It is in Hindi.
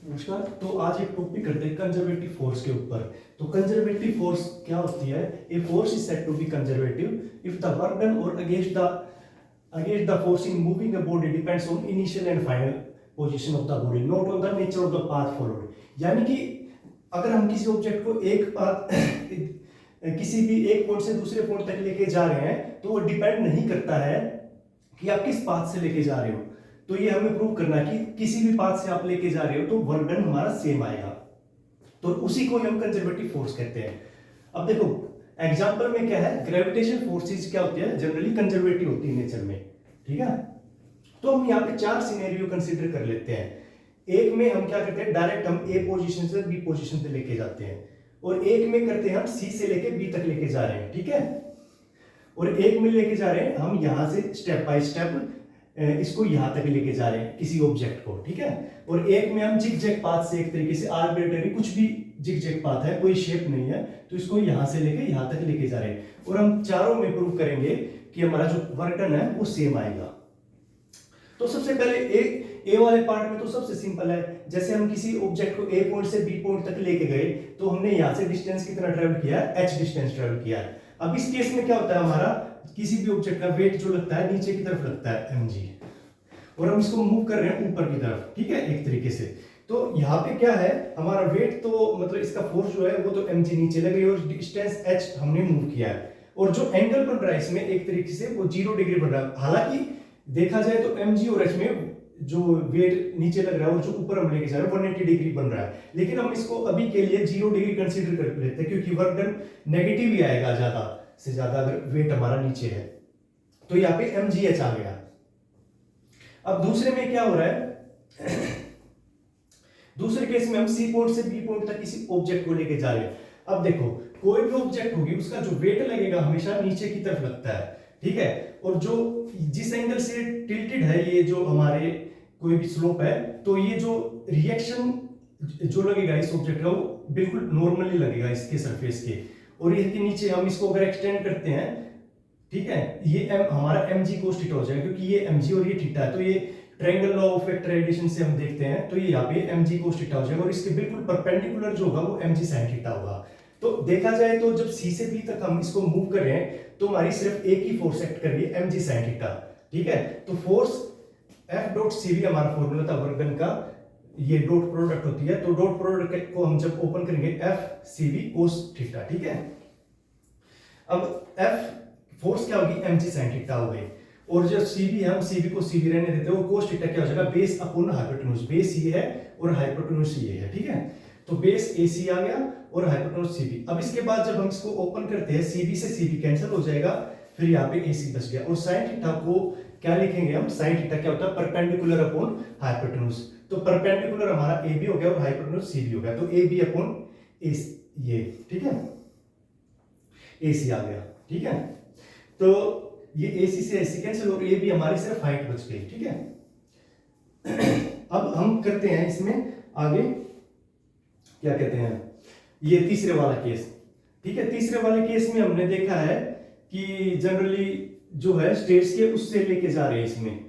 नमस्कार। तो आज एक टॉपिक करते हैं कंजर्वेटिव फोर्स के ऊपर। तो कंजर्वेटिव फोर्स क्या होती है? A force is said to be conservative if the work done or against the force in moving a body depends on initial and final position of the body, not on the nature of the path followed. यानी कि अगर हम किसी ऑब्जेक्ट को एक पाथ किसी भी एक पॉइंट से दूसरे पॉइंट तक लेके जा रहे हैं तो वो डिपेंड नहीं करता है कि आप किस पाथ से लेके जा रहे हो। तो ये हमें प्रूव करना है कि किसी भी पाथ से आप लेके जा रहे हो तो वर्क डन हमारा सेम आएगा। तो उसी को हम कंजर्वेटिव फोर्स कहते हैं। अब देखो एग्जांपल में क्या है, ग्रेविटेशन फोर्सेस क्या होती है, जनरली कंजर्वेटिव होती है नेचर में। ठीक है, तो हम यहाँ पे चार सिनेरियो कंसीडर कर लेते हैं। एक में हम क्या करते हैं, डायरेक्ट हम ए पोजीशन से बी पोजीशन पे लेके जाते हैं, और एक में करते हैं हम सी से लेके बी तक लेके जा रहे हैं। ठीक है, और एक में लेके जा रहे हैं हम यहां से स्टेप बाय स्टेप इसको यहां तक लेके जा रहे हैं किसी ऑब्जेक्ट को। ठीक है, और एक में हम जिग-जैग पाथ से, एक तरीके से आर्बिट्ररी कुछ भी जिग-जैग पाथ है, कोई शेप नहीं है, तो इसको यहां से लेके यहां तक लेके जा रहे हैं। और हम चारों में प्रूव करेंगे कि हमारा जो वर्क डन है वो सेम आएगा। तो सबसे पहले ए वाले पार्ट में तो सबसे सिंपल है। जैसे हम किसी ऑब्जेक्ट को ए पॉइंट से बी पॉइंट तक लेके गए तो हमने यहां से डिस्टेंस कितना ट्रेवल किया है, h डिस्टेंस ट्रेवल किया है। अब इस केस में क्या होता है, हमारा किसी भी ऑब्जेक्ट का वेट जो लगता है नीचे की तरफ लगता है mg, और हम इसको मूव कर रहे हैं ऊपर की तरफ। ठीक है, एक तरीके से तो यहाँ पे क्या है, हमारा वेट तो मतलब इसका फोर्स जो है वो तो mg नीचे लग रही है और डिस्टेंस h हमने मूव किया है, और जो एंगल बन रहा है इसमें एक तरीके से वो 0 डिग्री बन रहा है। हालांकि देखा जाए तो mg और h में जो वेट नीचे लग रहा है और जो ऊपर हम लेके जा रहे हैं 180 डिग्री बन रहा है, लेकिन हम इसको अभी के लिए 0 डिग्री कंसीडर कर लेते हैं क्योंकि वर्क डन नेगेटिव ही आएगा ज्यादा से ज्यादा अगर वेट हमारा नीचे है। तो यहाँ पे mgh आ गया। अब दूसरे में क्या हो रहा है दूसरे केस में हम सी पॉइंट से बी पॉइंट तक किसी ऑब्जेक्ट को लेके जा रहे हैं। अब देखो कोई भी ऑब्जेक्ट होगी उसका जो वेट लगेगा हमेशा नीचे की तरफ लगता है। ठीक है, और जो जिस एंगल से टिल्टेड है ये जो हमारे कोई भी स्लोप है, तो ये जो रिएक्शन जो लगेगा इस ऑब्जेक्ट का वो बिल्कुल नॉर्मली लगेगा इसके सरफेस के, और ये के नीचे हम इसको अगर एक्सटेंड करते हैं, ठीक है, ये हमारा mg cos थीटा हो जाएगा क्योंकि ये mg और ये थीटा है। तो ये triangle law of vector addition से हम देखते हैं, तो ये यहाँ पे mg cos थीटा हो जाएगा और इसके बिल्कुल परपेंडिकुलर जो होगा वो mg sin थीटा होगा। तो देखा जाए तो जब c से b तक हम इसको मूव कर रहे हैं तो हमारी सिर्फ एक ही फोर्स एक्ट कर रही है, mg sin थीटा। ठीक है, तो फोर्स F डॉट cv हमारा फॉर्मूला था वर्क डन का, ये डॉट प्रोडक्ट होती है, तो डॉट प्रोडक्ट को हम जब ओपन करेंगे F cv cos थीटा। ठीक है, अब F फोर्स क्या होगी, mg sin थीटा हो गई, और जो cv है हम cv को cv रहने देते हैं, वो cos थीटा क्या हो जाएगा, बेस अपॉन हाइपोटेन्यूज। बेस ये है और हाइपोटेन्यूज ये है। ठीक है, तो बेस AC आ गया और हाइपोटेन्यूज cv। अब इसके बाद जब हम इसको ओपन करते हैं cv से cv कैंसिल हो जाएगा, फिर यहाँ पे AC बच गया, और sin थीटा को क्या लिखेंगे हम, sin थीटा क्या होता है, परपेंडिकुलर अपॉन हाइपोटेन्यूज। तो परपेंडिकुलर हमारा AB हो गया और हाइपोटेन्यूज CV हो गया, तो AB अपॉन ये। ठीक है, AC आ गया। ठीक है, तो ये AC से AC कैंसिल और AB हमारी सिर्फ हाइट बच गई। ठीक है, अब हम करते हैं इसमें आगे क्या कहते हैं, ये तीसरे वाला केस। ठीक है, तीसरे वाले केस में हमने देखा है कि जनरली जो है स्टेट्स के उससे लेके जा रहे हैं इसमें,